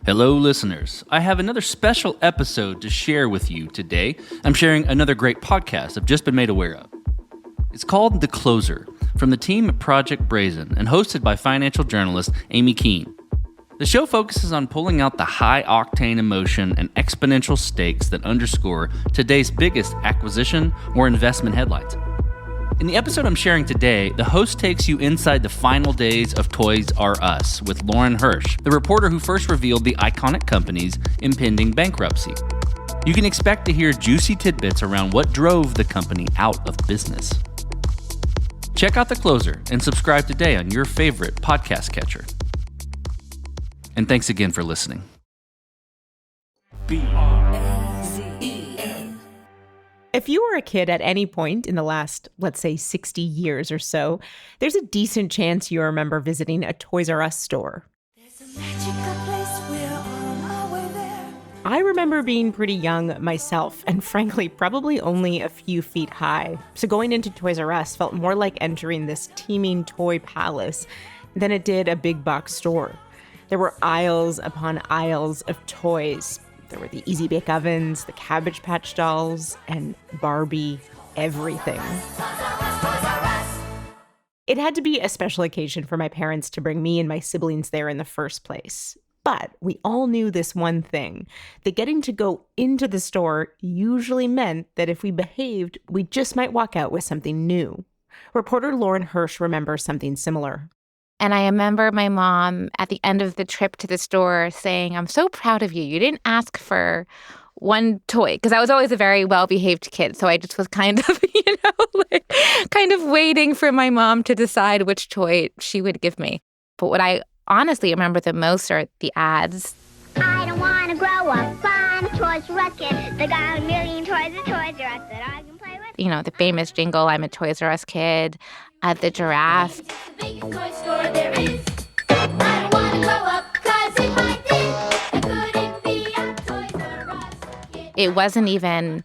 Hello, listeners. I have another special episode to share with you today. I'm sharing another great podcast I've just been made aware of. It's called The Closer, from the team at Project Brazen, and hosted by financial journalist Aimee Keane. The show focuses on pulling out the high-octane emotion and exponential stakes that underscore today's biggest acquisition or investment headlines. In the episode I'm sharing today, the host takes you inside the final days of Toys R Us with Lauren Hirsch, the reporter who first revealed the iconic company's impending bankruptcy. You can expect to hear juicy tidbits around what drove the company out of business. Check out The Closer and subscribe today on your favorite podcast catcher. And thanks again for listening. If you were a kid at any point in the last, let's say, 60 years or so, there's a decent chance you remember visiting a Toys R Us store. I remember being pretty young myself, and frankly, probably only a few feet high. So going into Toys R Us felt more like entering this teeming toy palace than it did a big box store. There were aisles upon aisles of toys. There were the Easy Bake Ovens, the Cabbage Patch Dolls, and Barbie everything. It had to be a special occasion for my parents to bring me and my siblings there in the first place. But we all knew this one thing, that getting to go into the store usually meant that if we behaved, we just might walk out with something new. Reporter Lauren Hirsch remembers something similar. And I remember my mom at the end of the trip to the store saying, "I'm so proud of you. You didn't ask for one toy." Because I was always a very well-behaved kid. So I just was kind of, kind of waiting for my mom to decide which toy she would give me. But what I honestly remember the most are the ads. I don't want to grow up. I'm a Toys R Us kid. They got a million toys at Toys R Us that I can play with. You know, the famous jingle, "I'm a Toys R Us kid," the giraffe. It wasn't even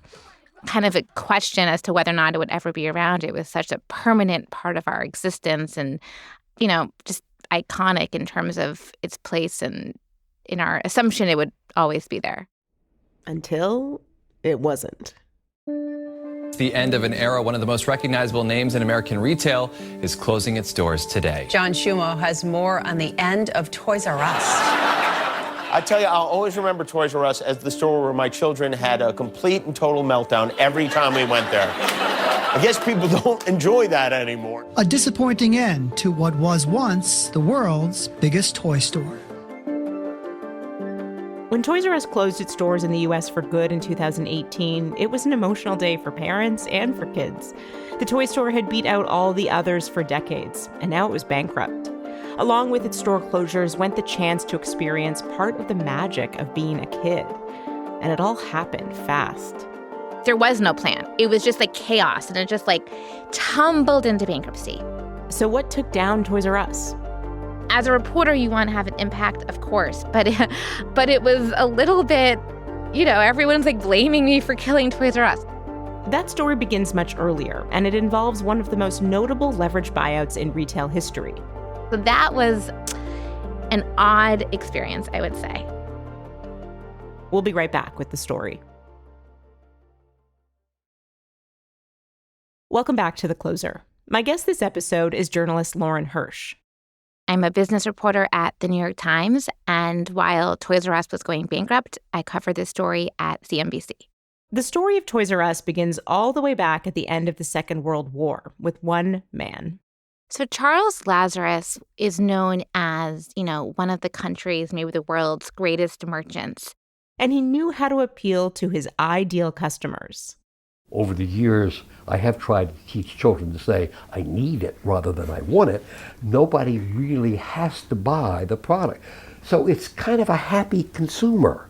kind of a question as to whether or not it would ever be around. It was such a permanent part of our existence and, just iconic in terms of its place and in our assumption it would always be there. Until it wasn't. The end of an era. One of the most recognizable names in American retail is closing its doors today. John Schumo has more on the end of Toys R Us. I tell you, I'll always remember Toys R Us as the store where my children had a complete and total meltdown every time we went there. I guess people don't enjoy that anymore. A disappointing end to what was once the world's biggest toy store. When Toys R Us closed its doors in the U.S. for good in 2018, it was an emotional day for parents and for kids. The toy store had beat out all the others for decades, and now it was bankrupt. Along with its store closures went the chance to experience part of the magic of being a kid. And it all happened fast. There was no plan. It was just like chaos, and it just tumbled into bankruptcy. So what took down Toys R Us? As a reporter, you want to have an impact, of course, but it was a little bit, everyone's blaming me for killing Toys R Us. That story begins much earlier, and it involves one of the most notable leverage buyouts in retail history. So that was an odd experience, I would say. We'll be right back with the story. Welcome back to The Closer. My guest this episode is journalist Lauren Hirsch. I'm a business reporter at the New York Times, and while Toys R Us was going bankrupt, I covered this story at CNBC. The story of Toys R Us begins all the way back at the end of the Second World War with one man. So Charles Lazarus is known as, one of the country's, maybe the world's greatest merchants. And he knew how to appeal to his ideal customers. Over the years, I have tried to teach children to say, I need it rather than I want it. Nobody really has to buy the product. So it's kind of a happy consumer.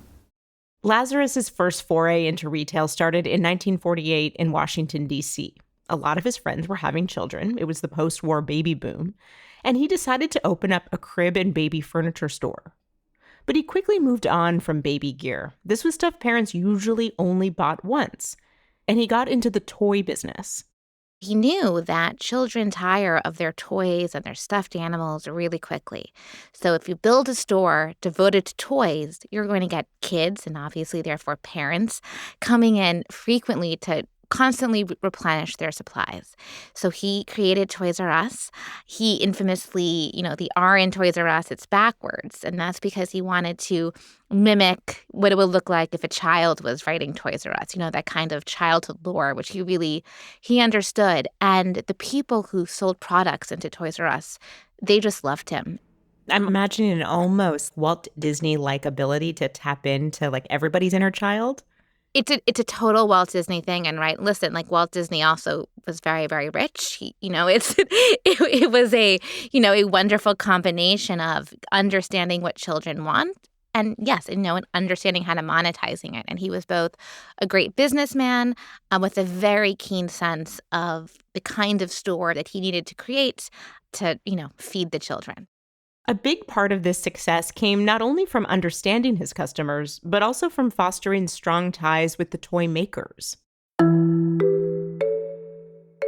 Lazarus's first foray into retail started in 1948 in Washington, D.C. A lot of his friends were having children. It was the post-war baby boom. And he decided to open up a crib and baby furniture store. But he quickly moved on from baby gear. This was stuff parents usually only bought once. And he got into the toy business. He knew that children tire of their toys and their stuffed animals really quickly. So if you build a store devoted to toys, you're going to get kids, and obviously therefore parents, coming in frequently to constantly replenish their supplies. So he created Toys R Us. He infamously, the R in Toys R Us, it's backwards. And that's because he wanted to mimic what it would look like if a child was writing Toys R Us, that kind of childhood lore, which he understood. And the people who sold products into Toys R Us, they just loved him. I'm imagining an almost Walt Disney-like ability to tap into like everybody's inner child. It's a total Walt Disney thing, and right. Listen, like Walt Disney also was very, very rich. It was a wonderful combination of understanding what children want, and yes, and understanding how to monetizing it. And he was both a great businessman with a very keen sense of the kind of store that he needed to create to feed the children. A big part of this success came not only from understanding his customers, but also from fostering strong ties with the toy makers.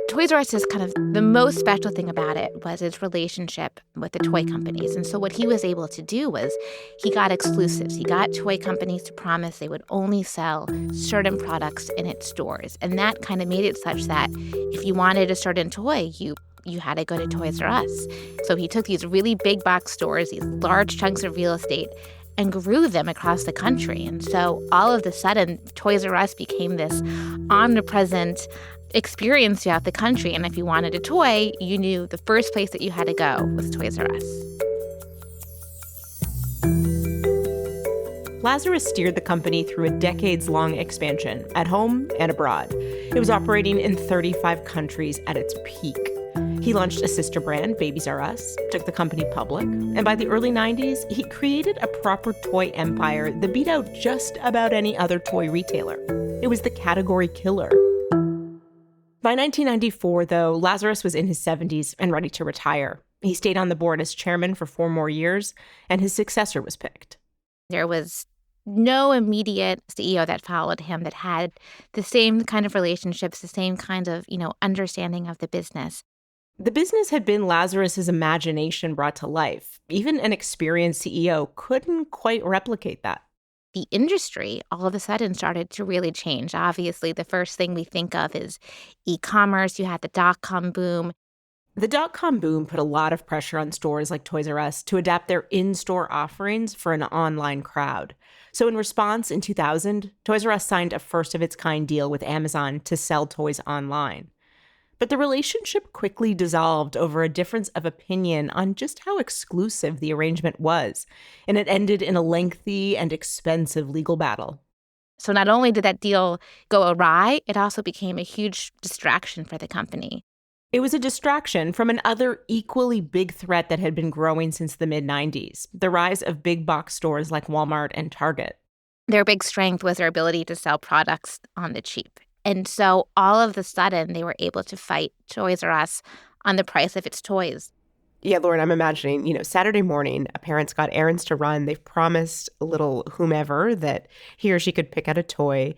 Toys R Us, kind of the most special thing about it was its relationship with the toy companies. And so what he was able to do was he got exclusives. He got toy companies to promise they would only sell certain products in its stores. And that kind of made it such that if you wanted a certain toy, you had to go to Toys R Us. So he took these really big box stores, these large chunks of real estate, and grew them across the country. And so all of a sudden, Toys R Us became this omnipresent experience throughout the country. And if you wanted a toy, you knew the first place that you had to go was Toys R Us. Lazarus steered the company through a decades-long expansion at home and abroad. It was operating in 35 countries at its peak. He launched a sister brand, Babies R Us, took the company public, and by the early 90s, he created a proper toy empire that beat out just about any other toy retailer. It was the category killer. By 1994, though, Lazarus was in his 70s and ready to retire. He stayed on the board as chairman for 4 more years, and his successor was picked. There was no immediate CEO that followed him that had the same kind of relationships, the same kind of, understanding of the business. The business had been Lazarus's imagination brought to life. Even an experienced CEO couldn't quite replicate that. The industry all of a sudden started to really change. Obviously, the first thing we think of is e-commerce. You had the dot-com boom. The dot-com boom put a lot of pressure on stores like Toys R Us to adapt their in-store offerings for an online crowd. So in response, in 2000, Toys R Us signed a first-of-its-kind deal with Amazon to sell toys online. But the relationship quickly dissolved over a difference of opinion on just how exclusive the arrangement was, and it ended in a lengthy and expensive legal battle. So not only did that deal go awry, it also became a huge distraction for the company. It was a distraction from another equally big threat that had been growing since the mid-90s, the rise of big box stores like Walmart and Target. Their big strength was their ability to sell products on the cheap. And so all of a sudden, they were able to fight Toys R Us on the price of its toys. Yeah, Lauren, I'm imagining, Saturday morning, a parent's got errands to run. They've promised a little whomever that he or she could pick out a toy.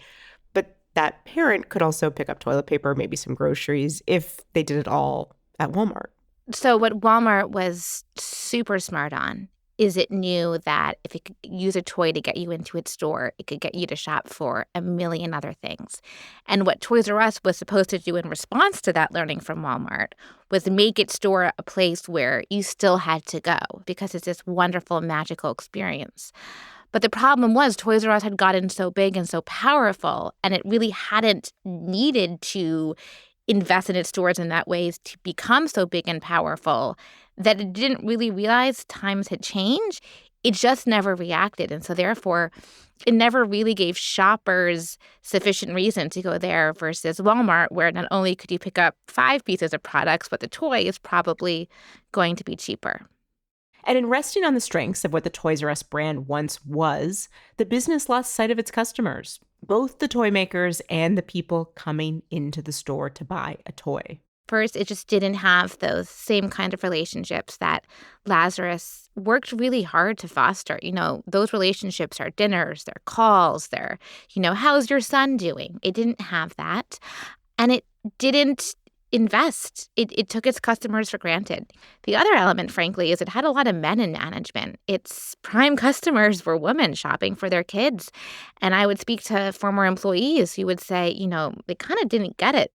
But that parent could also pick up toilet paper, maybe some groceries, if they did it all at Walmart. So what Walmart was super smart on is it knew that if it could use a toy to get you into its store, it could get you to shop for a million other things. And what Toys R Us was supposed to do in response to that learning from Walmart was make its store a place where you still had to go because it's this wonderful, magical experience. But the problem was Toys R Us had gotten so big and so powerful, and it really hadn't needed to invest in its stores in that way to become so big and powerful that it didn't really realize times had changed. It just never reacted. And so therefore, it never really gave shoppers sufficient reason to go there versus Walmart, where not only could you pick up 5 pieces of products, but the toy is probably going to be cheaper. And in resting on the strengths of what the Toys R Us brand once was, the business lost sight of its customers, both the toy makers and the people coming into the store to buy a toy. First, it just didn't have those same kind of relationships that Lazarus worked really hard to foster. Those relationships are dinners, they're calls, they're, how's your son doing? It didn't have that. And it didn't invest. It took its customers for granted. The other element, frankly, is it had a lot of men in management. Its prime customers were women shopping for their kids. And I would speak to former employees who would say, they kind of didn't get it.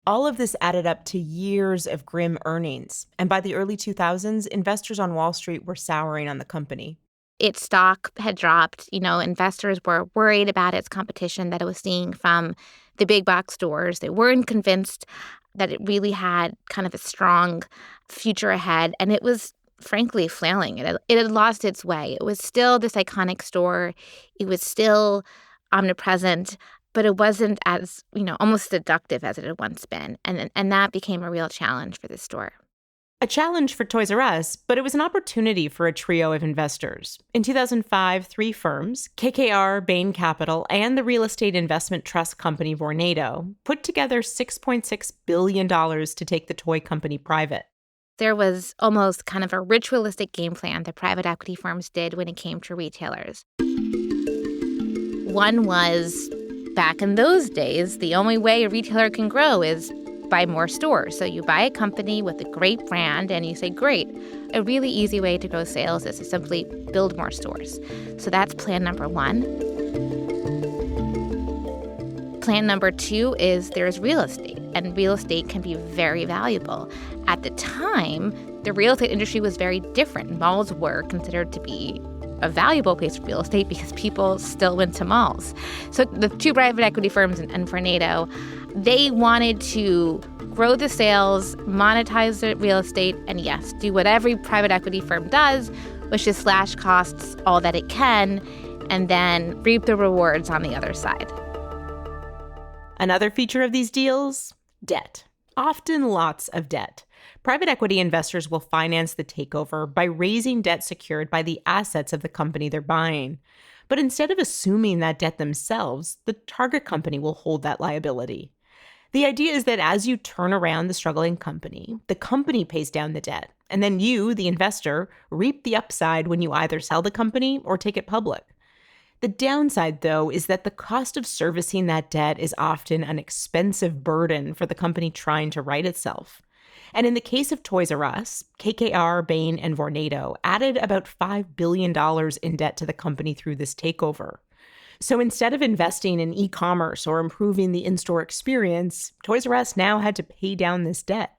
All of this added up to years of grim earnings. And by the early 2000s, investors on Wall Street were souring on the company. Its stock had dropped. Investors were worried about its competition that it was seeing from the big box stores. They weren't convinced that it really had kind of a strong future ahead. And it was, frankly, flailing. It had lost its way. It was still this iconic store. It was still omnipresent, but it wasn't as, almost seductive as it had once been. And that became a real challenge for the store. A challenge for Toys R Us, but it was an opportunity for a trio of investors. In 2005, 3 firms, KKR, Bain Capital, and the real estate investment trust company Vornado, put together $6.6 billion to take the toy company private. There was almost kind of a ritualistic game plan that private equity firms did when it came to retailers. One was, back in those days, the only way a retailer can grow is buy more stores. So you buy a company with a great brand and you say, great, a really easy way to grow sales is to simply build more stores. So that's plan number 1. Plan number 2 is there's real estate, and real estate can be very valuable. At the time, the real estate industry was very different. Malls were considered to be a valuable place for real estate because people still went to malls. So the 2 private equity firms and Vornado, they wanted to grow the sales, monetize the real estate, and yes, do what every private equity firm does, which is slash costs all that it can, and then reap the rewards on the other side. Another feature of these deals? Debt. Often lots of debt. Private equity investors will finance the takeover by raising debt secured by the assets of the company they're buying. But instead of assuming that debt themselves, the target company will hold that liability. The idea is that as you turn around the struggling company, the company pays down the debt, and then you, the investor, reap the upside when you either sell the company or take it public. The downside, though, is that the cost of servicing that debt is often an expensive burden for the company trying to right itself. And in the case of Toys R Us, KKR, Bain, and Vornado added about $5 billion in debt to the company through this takeover. So instead of investing in e-commerce or improving the in-store experience, Toys R Us now had to pay down this debt.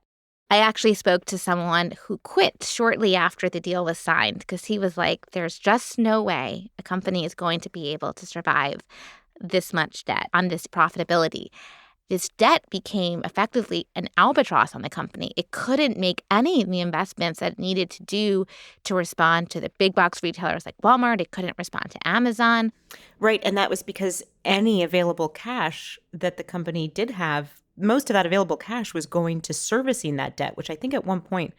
I actually spoke to someone who quit shortly after the deal was signed because he was like, there's just no way a company is going to be able to survive this much debt on this profitability. This debt became effectively an albatross on the company. It couldn't make any of the investments that it needed to do to respond to the big box retailers like Walmart. It couldn't respond to Amazon. Right, and that was because any available cash that the company did have, most of that available cash was going to servicing that debt, which I think at one point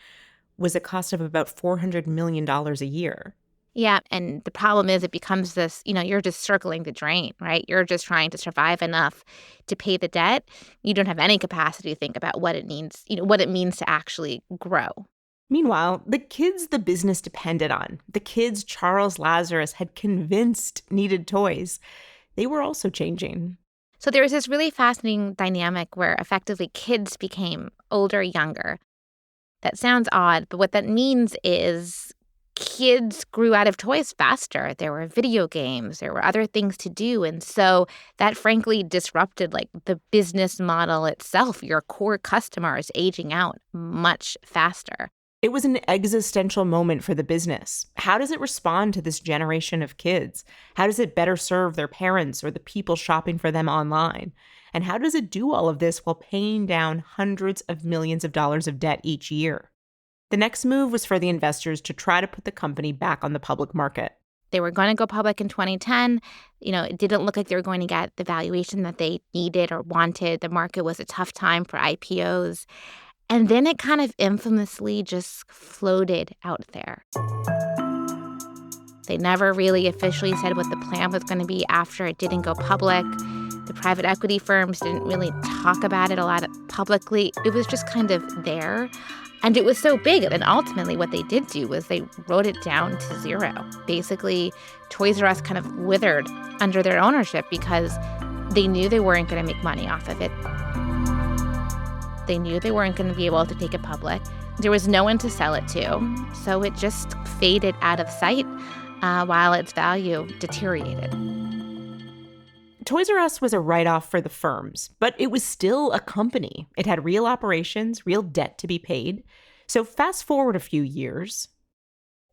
was a cost of about $400 million a year. Yeah, and the problem is it becomes this, you're just circling the drain, right? You're just trying to survive enough to pay the debt. You don't have any capacity to think about what it means, what it means to actually grow. Meanwhile, the kids the business depended on, the kids Charles Lazarus had convinced needed toys, they were also changing. So there was this really fascinating dynamic where effectively kids became older, younger. That sounds odd, but what that means is kids grew out of toys faster. There were video games, there were other things to do. And so that frankly disrupted the business model itself. Your core customer is aging out much faster. It was an existential moment for the business. How does it respond to this generation of kids? How does it better serve their parents or the people shopping for them online? And how does it do all of this while paying down hundreds of millions of dollars of debt each year? The next move was for the investors to try to put the company back on the public market. They were going to go public in 2010. It didn't look like they were going to get the valuation that they needed or wanted. The market was a tough time for IPOs. And then it kind of infamously just floated out there. They never really officially said what the plan was going to be after it didn't go public. The private equity firms didn't really talk about it a lot publicly. It was just kind of there. And it was so big. And ultimately what they did do was they wrote it down to zero. Basically, Toys R Us kind of withered under their ownership because they knew they weren't going to make money off of it. They knew they weren't going to be able to take it public. There was no one to sell it to, so it just faded out of sight while its value deteriorated. Toys R Us was a write-off for the firms, but it was still a company. It had real operations, real debt to be paid. So fast forward a few years.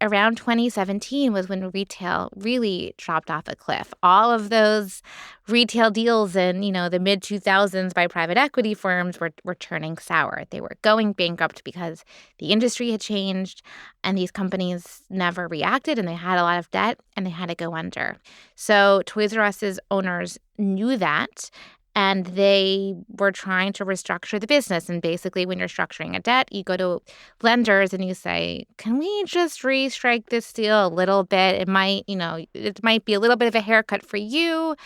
Around 2017 was when retail really dropped off a cliff. All of those retail deals in, the mid-2000s by private equity firms were turning sour. They were going bankrupt because the industry had changed, and these companies never reacted, and they had a lot of debt, and they had to go under. So Toys R Us's owners knew that, and they were trying to restructure the business. And basically, when you're structuring a debt, you go to lenders and you say, can we just restrike this deal a little bit? It might be a little bit of a haircut for you,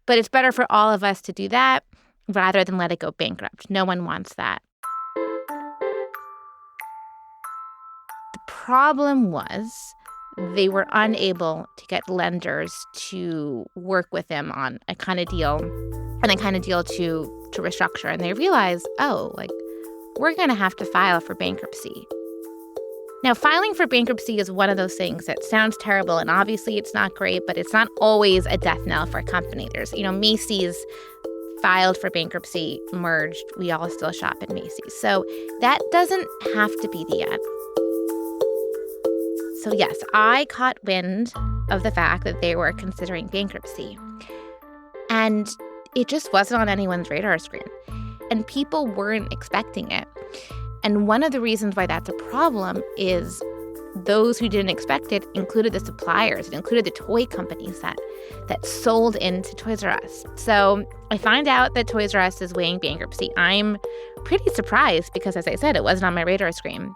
but it's better for all of us to do that rather than let it go bankrupt. No one wants that. The problem was they were unable to get lenders to work with them on a kind of deal to restructure. And they realized, we're going to have to file for bankruptcy. Now, filing for bankruptcy is one of those things that sounds terrible, and obviously it's not great, but it's not always a death knell for a company. There's, Macy's filed for bankruptcy, merged. We all still shop at Macy's. So that doesn't have to be the end. So yes, I caught wind of the fact that they were considering bankruptcy. And it just wasn't on anyone's radar screen. And people weren't expecting it. And one of the reasons why that's a problem is those who didn't expect it included the suppliers. It included the toy companies that sold into Toys R Us. So I find out that Toys R Us is weighing bankruptcy. I'm pretty surprised because, as I said, it wasn't on my radar screen.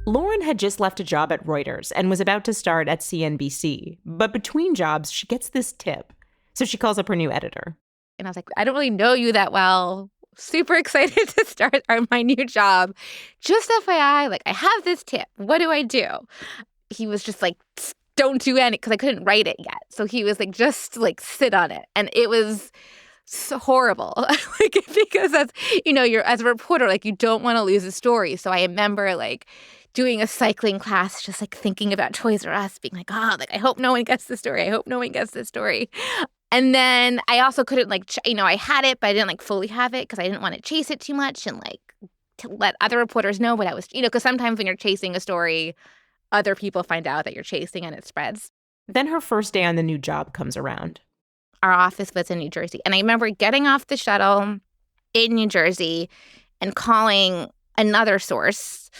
Lauren had just left a job at Reuters and was about to start at CNBC. But between jobs, she gets this tip. So she calls up her new editor. And I was like, I don't really know you that well. Super excited to start my new job. Just FYI, I have this tip. What do I do? He was just like, don't do any, because I couldn't write it yet. So he was like, just sit on it. And it was so horrible. Because that's, you're as a reporter, you don't want to lose a story. So I remember doing a cycling class, just thinking about Toys R Us, being I hope no one gets the story. I hope no one gets the story. And then I also couldn't I had it, but I didn't fully have it because I didn't want to chase it too much and to let other reporters know what I was, because sometimes when you're chasing a story, other people find out that you're chasing and it spreads. Then her first day on the new job comes around. Our office was in New Jersey. And I remember getting off the shuttle in New Jersey and calling another source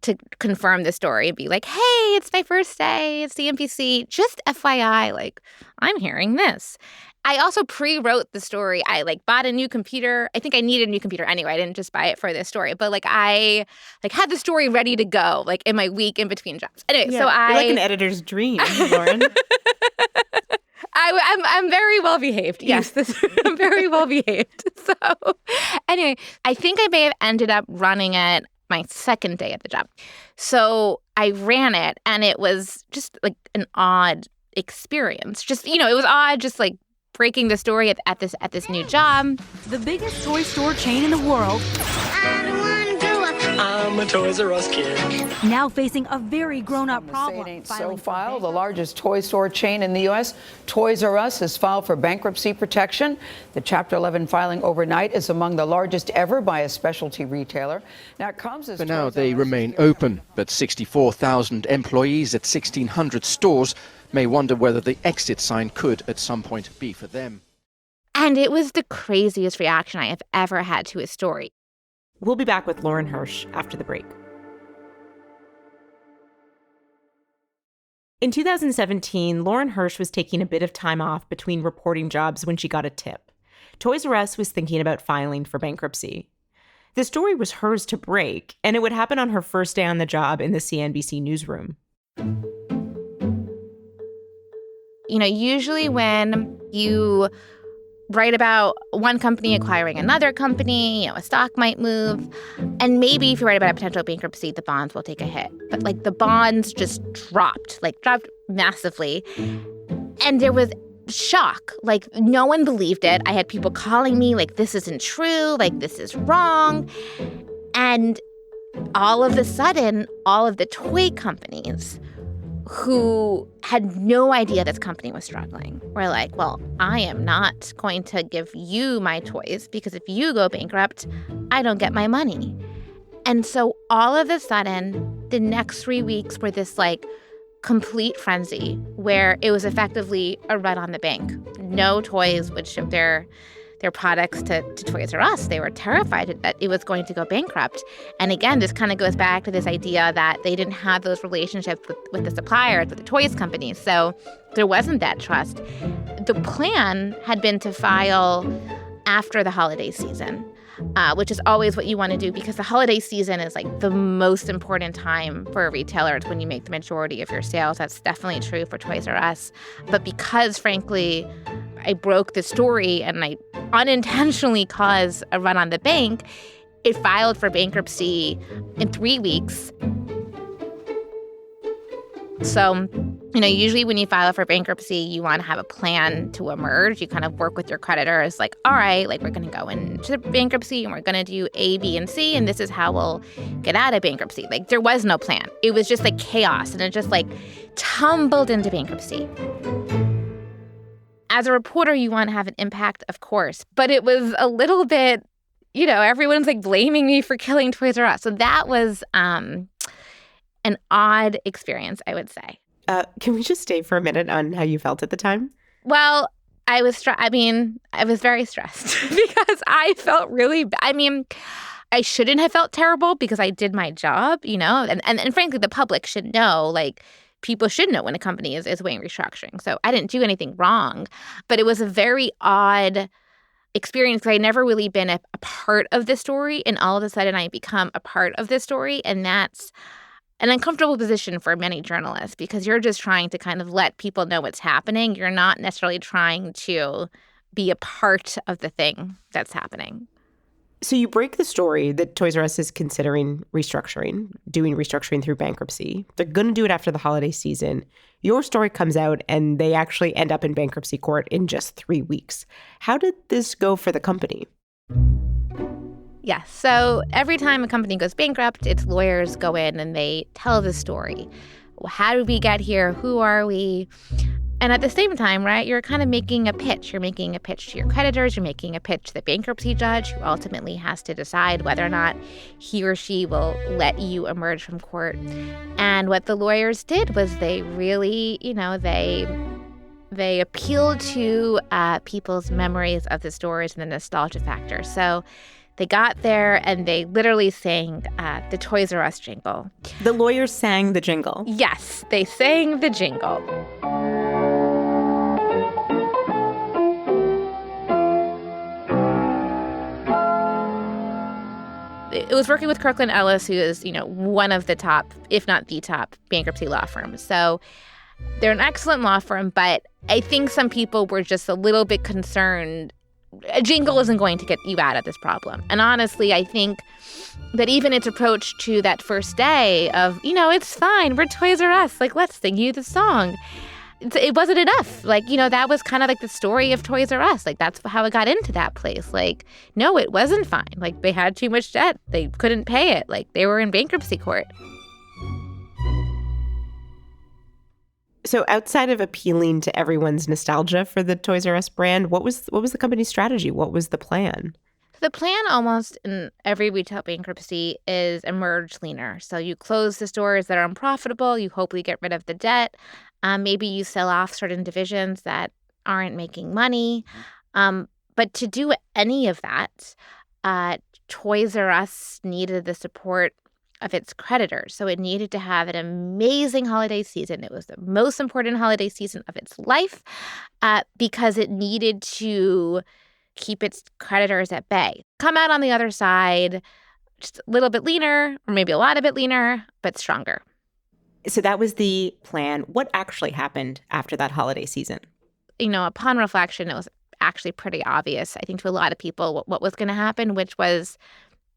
to confirm the story and be like, hey, it's my first day at CNBC. Just FYI, I'm hearing this. I also pre-wrote the story. I bought a new computer. I think I needed a new computer anyway. I didn't just buy it for this story. But I had the story ready to go in my week in between jobs. Anyway, yeah, so you're an editor's dream, Lauren. I'm very well behaved. Yes, I'm very well behaved. So anyway, I think I may have ended up running it my second day at the job. So I ran it, and it was just an odd experience. Just, it was odd just breaking the story at this new job. The biggest toy store chain in the world. I'm a Toys R Us kid. Now facing a very grown-up problem. It ain't so filed. The largest toy store chain in the U.S., Toys R Us, has filed for bankruptcy protection. The Chapter 11 filing overnight is among the largest ever by a specialty retailer. Now it comes as for now they remain open, but 64,000 employees at 1,600 stores may wonder whether the exit sign could at some point be for them. And it was the craziest reaction I have ever had to a story. We'll be back with Lauren Hirsch after the break. In 2017, Lauren Hirsch was taking a bit of time off between reporting jobs when she got a tip. Toys R Us was thinking about filing for bankruptcy. The story was hers to break, and it would happen on her first day on the job in the CNBC newsroom. Usually when you write about one company acquiring another company, a stock might move. And maybe if you write about a potential bankruptcy, the bonds will take a hit. But the bonds just dropped massively. And there was shock. Like, no one believed it. I had people calling me like, this isn't true, like, this is wrong. And all of a sudden, all of the toy companies who had no idea this company was struggling were like, well, I am not going to give you my toys because if you go bankrupt, I don't get my money. And so all of a sudden, the next 3 weeks were this like complete frenzy where it was effectively a run on the bank. No toys would ship their products to Toys R Us. They were terrified that it was going to go bankrupt. And again, this kind of goes back to this idea that they didn't have those relationships with the suppliers, with the toys companies. So there wasn't that trust. The plan had been to file after the holiday season, which is always what you want to do because the holiday season is like the most important time for a retailer. It's when you make the majority of your sales. That's definitely true for Toys R Us. But because, frankly, I broke the story and I unintentionally caused a run on the bank, it filed for bankruptcy in 3 weeks. So, usually when you file for bankruptcy, you want to have a plan to emerge. You kind of work with your creditors like, all right, like we're going to go into bankruptcy and we're going to do A, B, and C, and this is how we'll get out of bankruptcy. Like there was no plan. It was just like chaos and it just like tumbled into bankruptcy. As a reporter, you want to have an impact, of course, but it was a little bit, everyone's like blaming me for killing Toys R Us. So that was an odd experience, I would say. Can we just stay for a minute on how you felt at the time? Well, I was very stressed because I felt really I shouldn't have felt terrible because I did my job, and frankly, the public should know, like, people should know when a company is weighing restructuring. So I didn't do anything wrong, but it was a very odd experience because I'd never really been a part of this story, and all of a sudden I become a part of this story, and that's an uncomfortable position for many journalists because you're just trying to kind of let people know what's happening. You're not necessarily trying to be a part of the thing that's happening. So you break the story that Toys R Us is considering doing restructuring through bankruptcy. They're going to do it after the holiday season. Your story comes out and they actually end up in bankruptcy court in just 3 weeks. How did this go for the company? Yes. So every time a company goes bankrupt, its lawyers go in and they tell the story. Well, how did we get here? Who are we? And at the same time, right, you're kind of making a pitch. You're making a pitch to your creditors. You're making a pitch to the bankruptcy judge who ultimately has to decide whether or not he or she will let you emerge from court. And what the lawyers did was they really, they appealed to people's memories of the stories and the nostalgia factor. So they got there and they literally sang the Toys R Us jingle. The lawyers sang the jingle? Yes, they sang the jingle. It was working with Kirkland Ellis, who is, one of the top, if not the top, bankruptcy law firms. So they're an excellent law firm, but I think some people were just a little bit concerned. A jingle isn't going to get you out of this problem. And honestly, I think that even its approach to that first day of, it's fine, we're Toys R Us, like, let's sing you the song. It wasn't enough. Like, that was kind of like the story of Toys R Us. Like, that's how it got into that place. Like, no, it wasn't fine. Like, they had too much debt. They couldn't pay it. Like, they were in bankruptcy court. So outside of appealing to everyone's nostalgia for the Toys R Us brand, what was the company's strategy? What was the plan? The plan almost in every retail bankruptcy is emerge leaner. So you close the stores that are unprofitable. You hopefully get rid of the debt. Maybe you sell off certain divisions that aren't making money. But to do any of that, Toys R Us needed the support of its creditors. So it needed to have an amazing holiday season. It was the most important holiday season of its life because it needed to keep its creditors at bay. Come out on the other side just a little bit leaner, or maybe a lot of it leaner, but stronger. So that was the plan. What actually happened after that holiday season? Upon reflection, it was actually pretty obvious, I think, to a lot of people what was going to happen, which was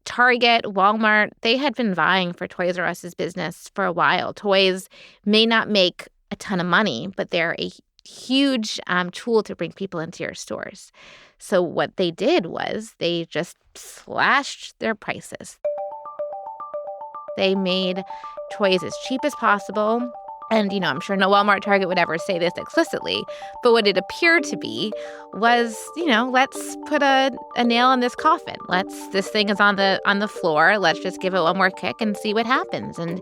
Target, Walmart, they had been vying for Toys R Us's business for a while. Toys may not make a ton of money, but they're a huge tool to bring people into your stores. So what they did was they just slashed their prices. They made toys as cheap as possible. And, I'm sure no Walmart, Target would ever say this explicitly. But what it appeared to be was, let's put a nail in this coffin. This thing is on the floor. Let's just give it one more kick and see what happens. And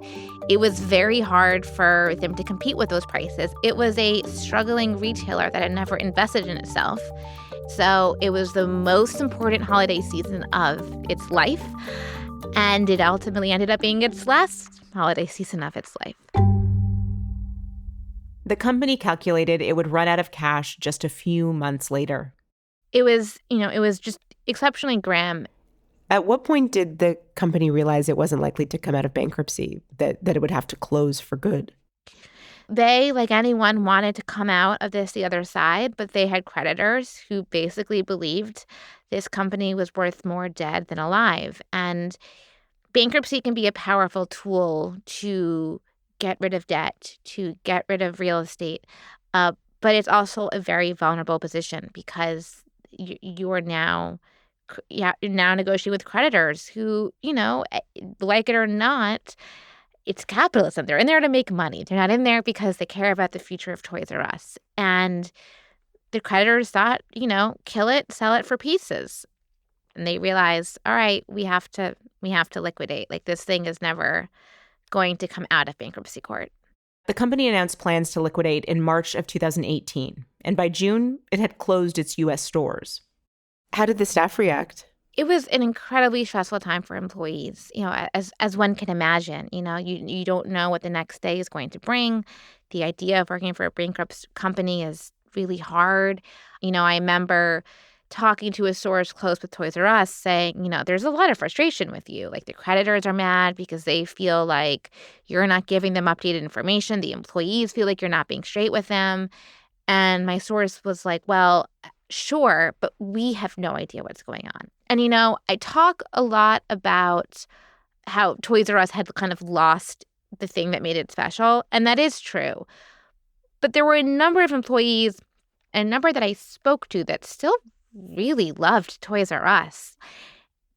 it was very hard for them to compete with those prices. It was a struggling retailer that had never invested in itself. So it was the most important holiday season of its life. And it ultimately ended up being its last holiday season of its life. The company calculated it would run out of cash just a few months later. It was just exceptionally grim. At what point did the company realize it wasn't likely to come out of bankruptcy, that it would have to close for good? They, like anyone, wanted to come out of this the other side, but they had creditors who basically believed this company was worth more dead than alive. And bankruptcy can be a powerful tool to get rid of debt, to get rid of real estate. But it's also a very vulnerable position because you're now negotiating with creditors who, like it or not, it's capitalism. They're in there to make money. They're not in there because they care about the future of Toys R Us. And the creditors thought, kill it, sell it for pieces. And they realized, all right, we have to liquidate. Like, this thing is never going to come out of bankruptcy court. The company announced plans to liquidate in March of 2018, and by June, it had closed its U.S. stores. How did the staff react? It was an incredibly stressful time for employees, as one can imagine. You don't know what the next day is going to bring. The idea of working for a bankrupt company is really hard. I remember talking to a source close with Toys R Us saying, there's a lot of frustration with you. Like, the creditors are mad because they feel like you're not giving them updated information. The employees feel like you're not being straight with them. And my source was like, well, sure, but we have no idea what's going on. And, I talk a lot about how Toys R Us had kind of lost the thing that made it special. And that is true. But there were a number of employees and a number that I spoke to that still really loved Toys R Us.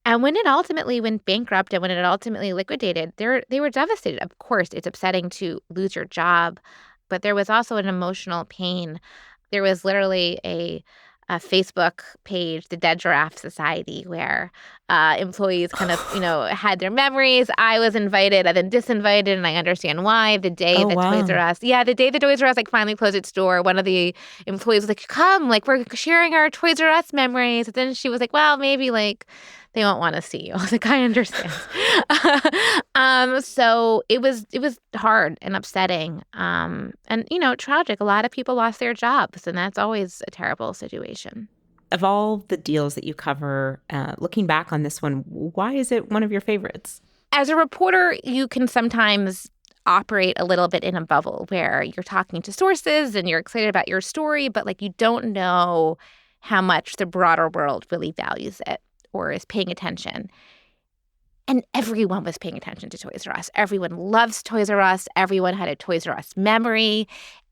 And when it ultimately went bankrupt and when it ultimately liquidated, they were devastated. Of course, it's upsetting to lose your job, but there was also an emotional pain. There was literally a Facebook page, the Dead Giraffe Society, where employees kind of, had their memories. I was invited and then disinvited, and I understand why. The day Toys R Us, the day that Toys R Us finally closed its door, one of the employees was like, "Come, we're sharing our Toys R Us memories." And then she was like, "Well, maybe they won't want to see you." I was like, "I understand." So it was hard and upsetting, and tragic. A lot of people lost their jobs, and that's always a terrible situation. Of all the deals that you cover, looking back on this one, why is it one of your favorites? As a reporter, you can sometimes operate a little bit in a bubble where you're talking to sources and you're excited about your story, but you don't know how much the broader world really values it or is paying attention. And everyone was paying attention to Toys R Us. Everyone loves Toys R Us. Everyone had a Toys R Us memory.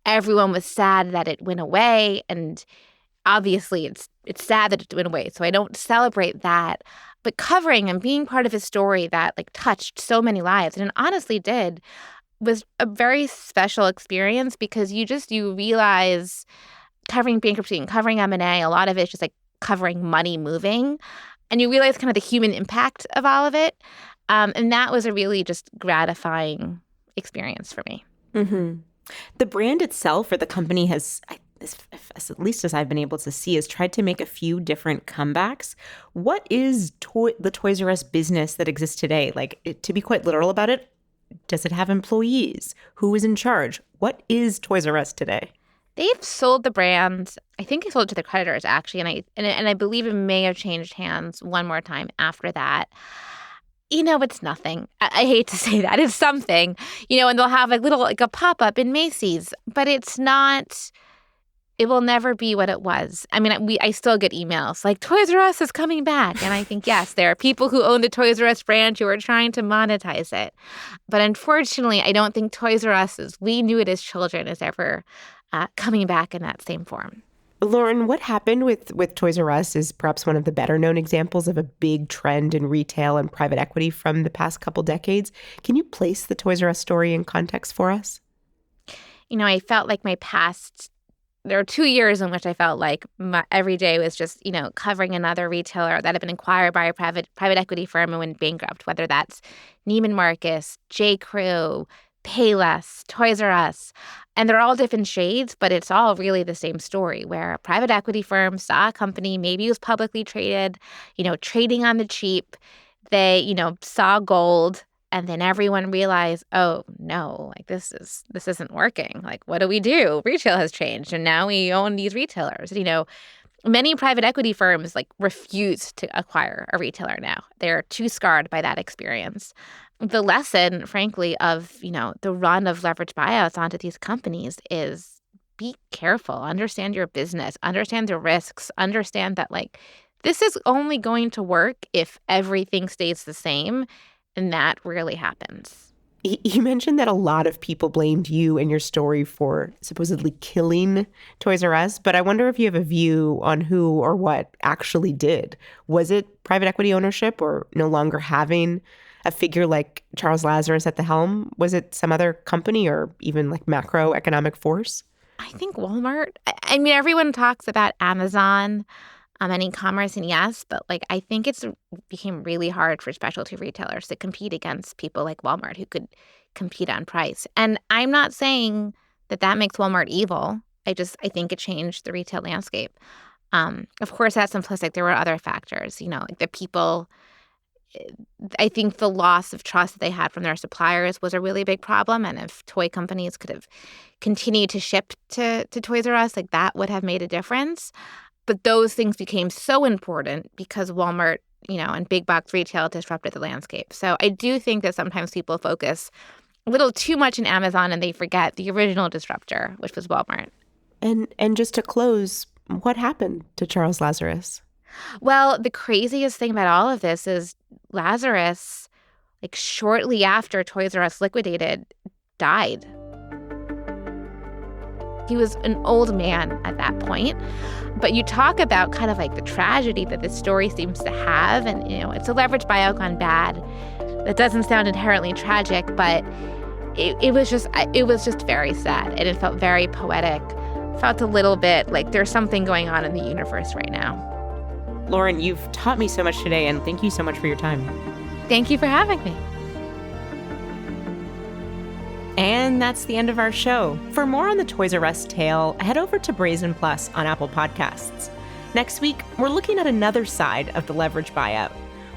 Everyone was sad that it went away. And obviously, it's sad that it went away. So I don't celebrate that. But covering and being part of a story that touched so many lives, and it honestly did, was a very special experience because you realize covering bankruptcy and covering M&A, a lot of it's just covering money moving. And you realize kind of the human impact of all of it. And that was a really just gratifying experience for me. Mm-hmm. The brand itself, or the company, has, at least as I've been able to see, has tried to make a few different comebacks. What is the Toys R Us business that exists today? To be quite literal about it, does it have employees? Who is in charge? What is Toys R Us today? They've sold the brand. I think they sold it to the creditors, actually, and I believe it may have changed hands one more time after that. It's nothing. I hate to say that. It's something, and they'll have a pop-up in Macy's, but it's not it will never be what it was. I mean, I still get emails like, Toys R Us is coming back. And I think, yes, there are people who own the Toys R Us brand who are trying to monetize it. But unfortunately, I don't think Toys R Us, as we knew it as children, is ever coming back in that same form. Lauren, what happened with Toys R Us is perhaps one of the better known examples of a big trend in retail and private equity from the past couple decades. Can you place the Toys R Us story in context for us? I felt like there were 2 years in which I felt like every day was just, covering another retailer that had been acquired by a private equity firm and went bankrupt, whether that's Neiman Marcus, J.Crew, Payless, Toys R Us. And they're all different shades, but it's all really the same story where a private equity firm saw a company, maybe it was publicly traded, trading on the cheap. They, saw gold. And then everyone realized, oh, no, like this isn't working. Like, what do we do? Retail has changed, and now we own these retailers. Many private equity firms refuse to acquire a retailer now. They're too scarred by that experience. The lesson, frankly, of, the run of leveraged buyouts onto these companies is be careful, understand your business, understand the risks, understand that, this is only going to work if everything stays the same. And that rarely happens. You mentioned that a lot of people blamed you and your story for supposedly killing Toys R Us, but I wonder if you have a view on who or what actually did. Was it private equity ownership or no longer having a figure like Charles Lazarus at the helm? Was it some other company or even macroeconomic force? I think Walmart. I mean, everyone talks about Amazon and e-commerce, and yes, but I think it's became really hard for specialty retailers to compete against people like Walmart who could compete on price. And I'm not saying that makes Walmart evil. I think it changed the retail landscape. Of course, that's simplistic. There were other factors, the people. I think the loss of trust that they had from their suppliers was a really big problem. And if toy companies could have continued to ship to Toys R Us, that would have made a difference. But those things became so important because Walmart, and big box retail disrupted the landscape. So I do think that sometimes people focus a little too much in Amazon and they forget the original disruptor, which was Walmart. And just to close, what happened to Charles Lazarus? Well, the craziest thing about all of this is Lazarus, shortly after Toys R Us liquidated, died. He was an old man at that point. But you talk about kind of the tragedy that this story seems to have. And, it's a leveraged buyout gone bad. That doesn't sound inherently tragic, but it was just very sad. And it felt very poetic. Felt a little bit like there's something going on in the universe right now. Lauren, you've taught me so much today, and thank you so much for your time. Thank you for having me. And that's the end of our show. For more on the Toys R Us tale, head over to Brazen Plus on Apple Podcasts. Next week, we're looking at another side of the leverage buyout.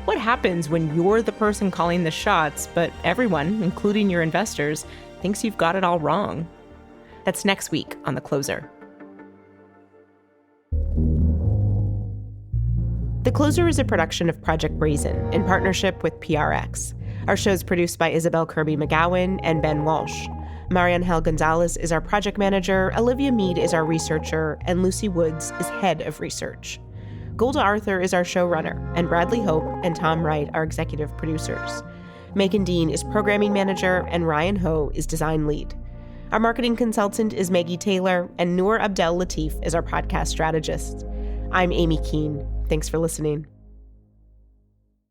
What happens when you're the person calling the shots, but everyone, including your investors, thinks you've got it all wrong? That's next week on The Closer. The Closer is a production of Project Brazen in partnership with PRX. Our show is produced by Isabel Kirby-McGowan and Ben Walsh. Mariangel Gonzalez is our project manager, Olivia Mead is our researcher, and Lucy Woods is head of research. Golda Arthur is our showrunner, and Bradley Hope and Tom Wright are executive producers. Megan Dean is programming manager, and Ryan Ho is design lead. Our marketing consultant is Maggie Taylor, and Noor Abdel Latif is our podcast strategist. I'm Aimee Keane. Thanks for listening.